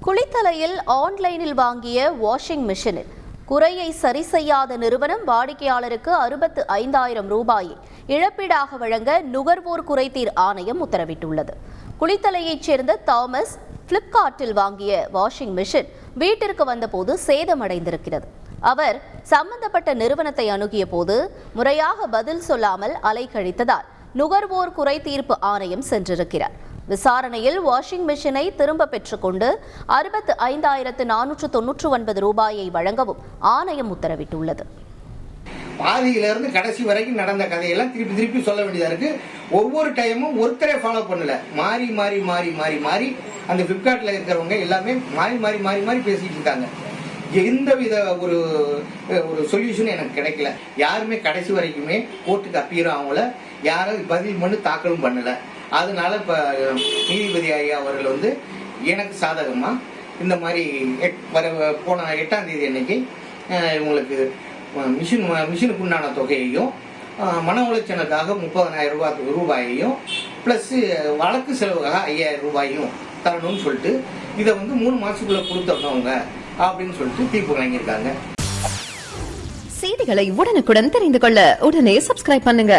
குளித்தலையில் ஆன்லைனில் வாங்கிய வாஷிங் மிஷினில் குறையை சரி செய்யாத நிறுவனம் வாடிக்கையாளருக்கு 65,000 ரூபாயை இழப்பீடாக வழங்க நுகர்வோர் குறைதீர் ஆணையம் உத்தரவிட்டுள்ளது. குளித்தலையைச் சேர்ந்த தாமஸ் பிளிப்கார்ட்டில் வாங்கிய வாஷிங் மிஷின் வீட்டிற்கு வந்தபோது சேதமடைந்திருக்கிறது. அவர் சம்பந்தப்பட்ட நிறுவனத்தை அணுகிய போது முறையாக பதில் சொல்லாமல் அலைக்கழித்ததால் நுகர்வோர் குறைதீர்ப்பு ஆணையம் சென்றிருக்கிறார். விசாரணையில் வாஷிங் மிஷினை திரும்ப பெற்றுக்கொண்டு 65,499 ரூபாயை வழங்கவும் ஆணையம் உத்தரவிட்டுள்ளது. பாதியிலிருந்து கடைசி வரைக்கும் நடந்த கதையெல்லாம் திருப்பி சொல்ல வேண்டியதா இருக்கு. ஒவ்வொரு டைமும் ஒருத்தரே ஃபாலோ பண்ணல, மாறி மாறி மாறி மாறி மாறி அந்த பிளிப்கார்ட்ல இருக்கிறவங்க எல்லாமே மாறி மாறி மாறி மாறி பேசிட்டு இருக்காங்க. எந்த வித ஒரு சொல்யூஷன் எனக்கு கிடைக்கல. யாருமே கடைசி வரைக்குமே கோர்ட்டுக்கு அப்பீரும் அவங்கள யாரும் பதில் மனு தாக்கலும் பண்ணல. அதனால இப்ப நீதிபதி ஐயா அவர்கள் எனக்கு சாதகமா இந்த மாதிரி போன 8ஆம் தேதி அன்னைக்கு இவங்களுக்கு மிஷினுக்கு உண்டான தொகையையும் மன உளைச்சலுக்காக 30,000 ரூபாயையும் பிளஸ் வழக்கு செலவுக்காக 5,000 ரூபாயும் தரணும்னு சொல்லிட்டு இதை 3 மாசத்துக்குள்ள கொடுத்தவங்க அப்படின்னு சொல்லிட்டு தீர்ப்பு வழங்கியிருக்காங்க. செய்திகளை உடனுக்குடன் தெரிந்து கொள்ள உடனே சப்ஸ்கிரைப் பண்ணுங்க.